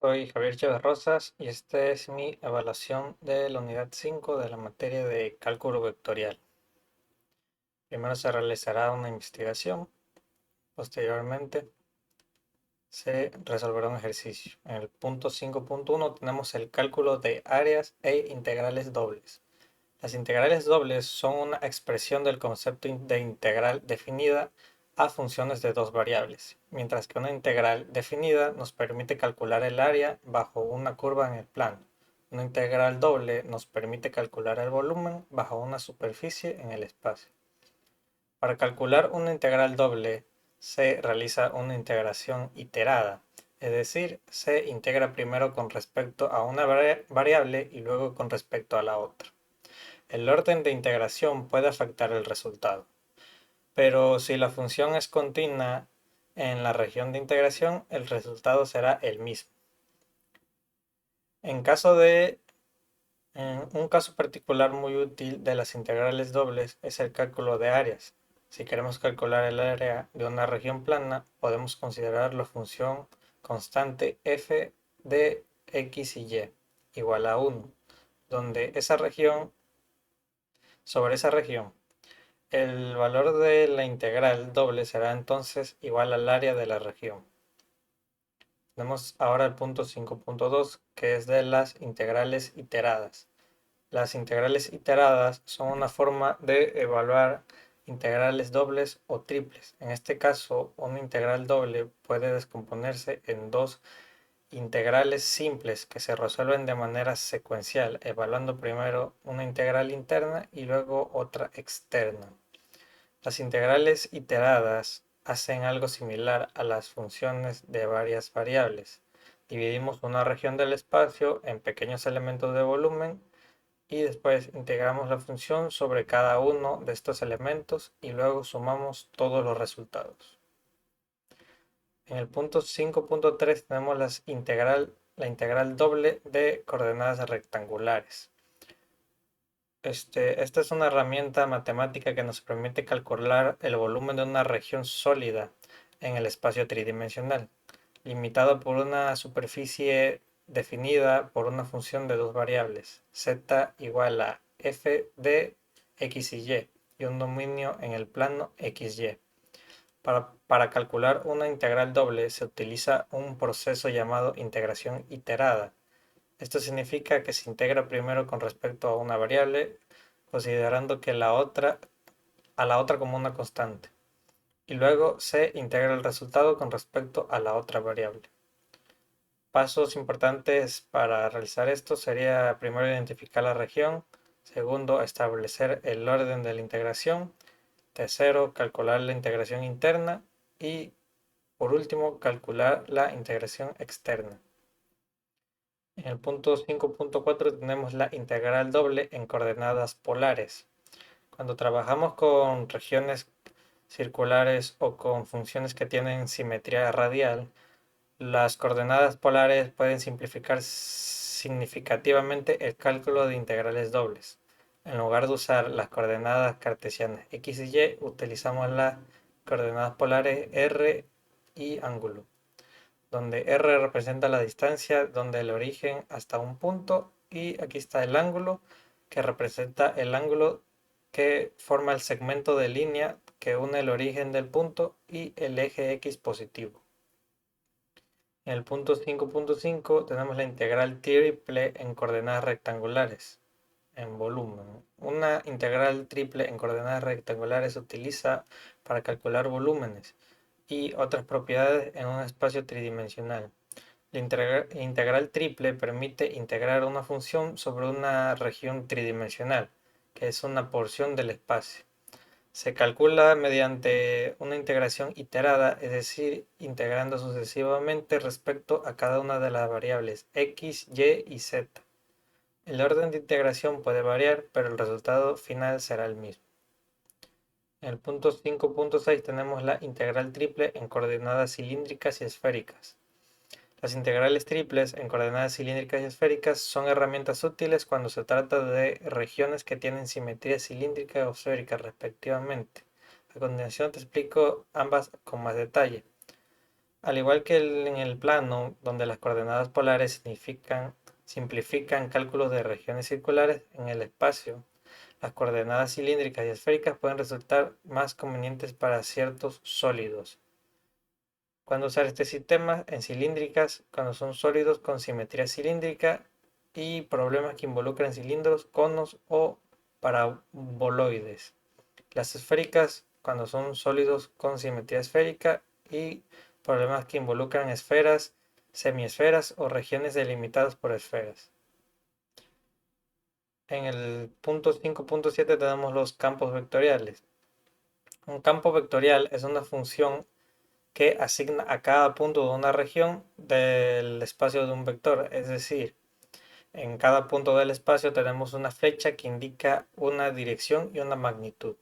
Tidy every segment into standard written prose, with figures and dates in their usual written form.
Soy Javier Chávez Rosas y esta es mi evaluación de la unidad 5 de la materia de cálculo vectorial. Primero se realizará una investigación, posteriormente se resolverá un ejercicio. En el punto 5.1 tenemos el cálculo de áreas e integrales dobles. Las integrales dobles son una expresión del concepto de integral definida a funciones de dos variables, mientras que una integral definida nos permite calcular el área bajo una curva en el plano. Una integral doble nos permite calcular el volumen bajo una superficie en el espacio. Para calcular una integral doble se realiza una integración iterada, es decir, se integra primero con respecto a una variable y luego con respecto a la otra. El orden de integración puede afectar el resultado, pero si la función es continua en la región de integración, el resultado será el mismo. En un caso particular muy útil de las integrales dobles es el cálculo de áreas. Si queremos calcular el área de una región plana, podemos considerar la función constante f de x y y igual a 1, donde sobre esa región el valor de la integral doble será entonces igual al área de la región. Tenemos ahora el punto 5.2, que es de las integrales iteradas. Las integrales iteradas son una forma de evaluar integrales dobles o triples. En este caso, una integral doble puede descomponerse en dos integrales simples que se resuelven de manera secuencial, evaluando primero una integral interna y luego otra externa. Las integrales iteradas hacen algo similar a las funciones de varias variables. Dividimos una región del espacio en pequeños elementos de volumen y después integramos la función sobre cada uno de estos elementos y luego sumamos todos los resultados. En el punto 5.3 tenemos la integral doble de coordenadas rectangulares. Esta es una herramienta matemática que nos permite calcular el volumen de una región sólida en el espacio tridimensional, limitado por una superficie definida por una función de dos variables, z igual a f de x y un dominio en el plano xy. Para calcular una integral doble se utiliza un proceso llamado integración iterada. Esto significa que se integra primero con respecto a una variable, considerando que a la otra como una constante, y luego se integra el resultado con respecto a la otra variable. Pasos importantes para realizar esto sería primero identificar la región, segundo establecer el orden de la integración, tercero calcular la integración interna y por último calcular la integración externa. En el punto 5.4 tenemos la integral doble en coordenadas polares. Cuando trabajamos con regiones circulares o con funciones que tienen simetría radial, las coordenadas polares pueden simplificar significativamente el cálculo de integrales dobles. En lugar de usar las coordenadas cartesianas x y y, utilizamos las coordenadas polares r y ángulo, donde r representa la distancia donde el origen hasta un punto y aquí está el ángulo que representa el ángulo que forma el segmento de línea que une el origen del punto y el eje x positivo. En el punto 5.5 tenemos la integral triple en coordenadas rectangulares en volumen. Una integral triple en coordenadas rectangulares se utiliza para calcular volúmenes y otras propiedades en un espacio tridimensional. La integral triple permite integrar una función sobre una región tridimensional, que es una porción del espacio. Se calcula mediante una integración iterada, es decir, integrando sucesivamente respecto a cada una de las variables x, y y z. El orden de integración puede variar, pero el resultado final será el mismo. En el punto 5.6 tenemos la integral triple en coordenadas cilíndricas y esféricas. Las integrales triples en coordenadas cilíndricas y esféricas son herramientas útiles cuando se trata de regiones que tienen simetría cilíndrica o esférica respectivamente. A continuación te explico ambas con más detalle. Al igual que en el plano, donde las coordenadas polares simplifican cálculos de regiones circulares en el espacio, las coordenadas cilíndricas y esféricas pueden resultar más convenientes para ciertos sólidos. ¿Cuándo usar este sistema? En cilíndricas, cuando son sólidos con simetría cilíndrica y problemas que involucran cilindros, conos o paraboloides. Las esféricas, cuando son sólidos con simetría esférica y problemas que involucran esferas, semiesferas o regiones delimitadas por esferas. En el punto 5.7 tenemos los campos vectoriales. Un campo vectorial es una función que asigna a cada punto de una región del espacio de un vector. Es decir, en cada punto del espacio tenemos una flecha que indica una dirección y una magnitud.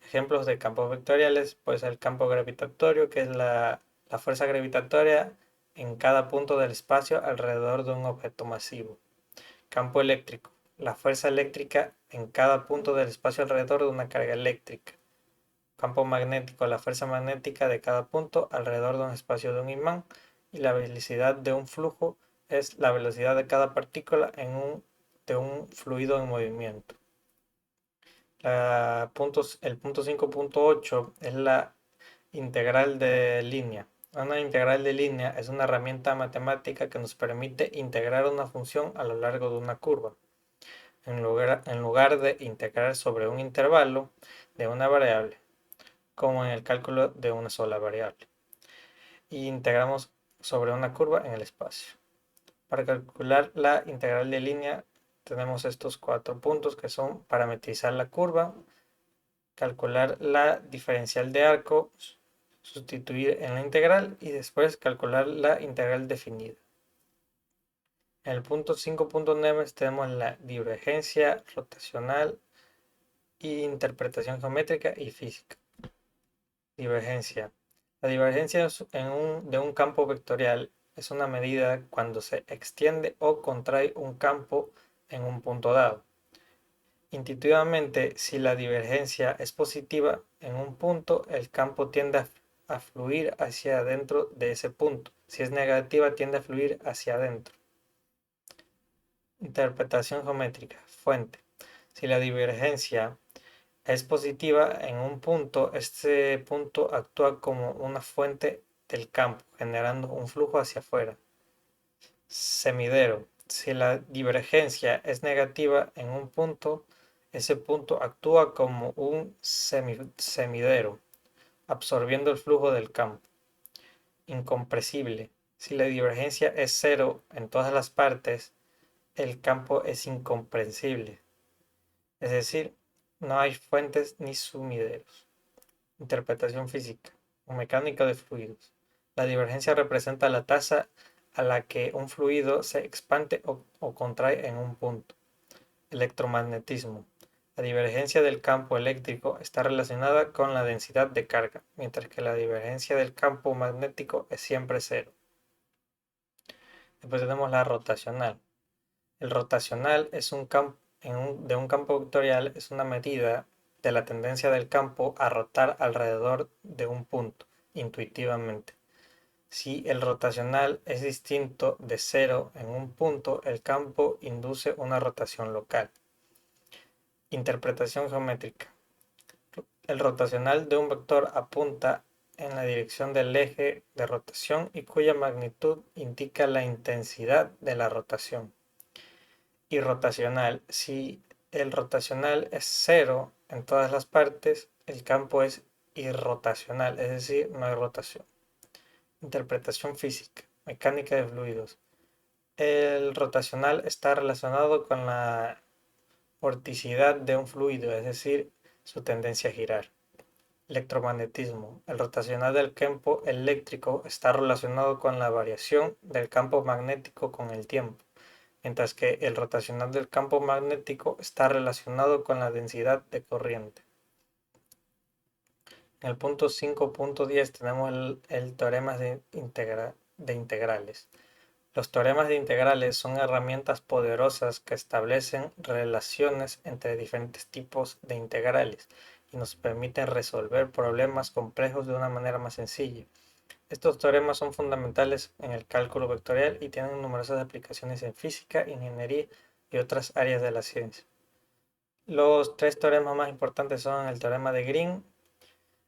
Ejemplos de campos vectoriales, pues el campo gravitatorio, que es la fuerza gravitatoria en cada punto del espacio alrededor de un objeto masivo. Campo eléctrico, la fuerza eléctrica en cada punto del espacio alrededor de una carga eléctrica. Campo magnético, la fuerza magnética de cada punto alrededor de un espacio de un imán. Y la velocidad de un flujo es la velocidad de cada partícula de un fluido en movimiento. El punto 5.8 es la integral de línea. Una integral de línea es una herramienta matemática que nos permite integrar una función a lo largo de una curva. En lugar de integrar sobre un intervalo de una variable, como en el cálculo de una sola variable. Y integramos sobre una curva en el espacio. Para calcular la integral de línea tenemos estos 4 puntos que son parametrizar la curva, calcular la diferencial de arco, sustituir en la integral y después calcular la integral definida. En el punto 5.9 tenemos la divergencia rotacional y interpretación geométrica y física. Divergencia. La divergencia de un campo vectorial es una medida cuando se extiende o contrae un campo en un punto dado. Intuitivamente, si la divergencia es positiva en un punto, el campo tiende a fluir hacia adentro de ese punto. Si es negativa, tiende a fluir hacia adentro. Interpretación geométrica. Fuente. Si la divergencia es positiva en un punto, este punto actúa como una fuente del campo, generando un flujo hacia afuera. Semidero. Si la divergencia es negativa en un punto, ese punto actúa como un semidero, absorbiendo el flujo del campo. Incompresible. Si la divergencia es cero en todas las partes, el campo es incomprensible. Es decir, no hay fuentes ni sumideros. Interpretación física o mecánica de fluidos. La divergencia representa la tasa a la que un fluido se expande o contrae en un punto. Electromagnetismo. La divergencia del campo eléctrico está relacionada con la densidad de carga, mientras que la divergencia del campo magnético es siempre cero. Después tenemos la rotacional. El rotacional es de un campo vectorial, es una medida de la tendencia del campo a rotar alrededor de un punto, intuitivamente. Si el rotacional es distinto de cero en un punto, el campo induce una rotación local. Interpretación geométrica. El rotacional de un vector apunta en la dirección del eje de rotación y cuya magnitud indica la intensidad de la rotación. Irrotacional. Si el rotacional es cero en todas las partes, el campo es irrotacional, es decir, no hay rotación. Interpretación física, mecánica de fluidos. El rotacional está relacionado con la vorticidad de un fluido, es decir, su tendencia a girar. Electromagnetismo. El rotacional del campo eléctrico está relacionado con la variación del campo magnético con el tiempo, mientras que el rotacional del campo magnético está relacionado con la densidad de corriente. En el punto 5.10 tenemos el teorema de integrales. Los teoremas de integrales son herramientas poderosas que establecen relaciones entre diferentes tipos de integrales y nos permiten resolver problemas complejos de una manera más sencilla. Estos teoremas son fundamentales en el cálculo vectorial y tienen numerosas aplicaciones en física, ingeniería y otras áreas de la ciencia. Los tres teoremas más importantes son el teorema de Green,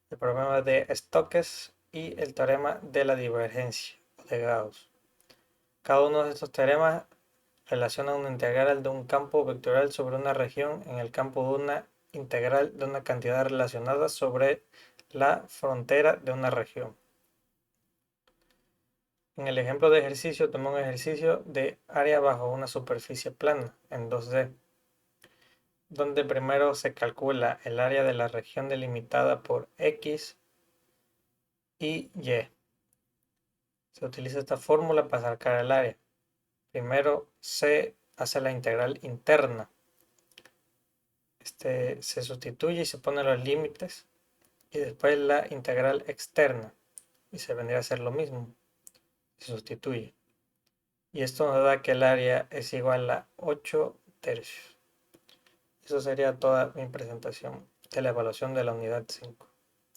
el teorema de Stokes y el teorema de la divergencia de Gauss. Cada uno de estos teoremas relaciona una integral de un campo vectorial sobre una región en el campo de una integral de una cantidad relacionada sobre la frontera de una región. En el ejemplo de ejercicio, toma un ejercicio de área bajo una superficie plana en 2D, donde primero se calcula el área de la región delimitada por X y Y. Se utiliza esta fórmula para sacar el área. Primero se hace la integral interna. Se sustituye y se ponen los límites. Y después la integral externa. Y se vendría a ser lo mismo. Se sustituye. Y esto nos da que el área es igual a 8 tercios. Eso sería toda mi presentación de la evaluación de la unidad 5.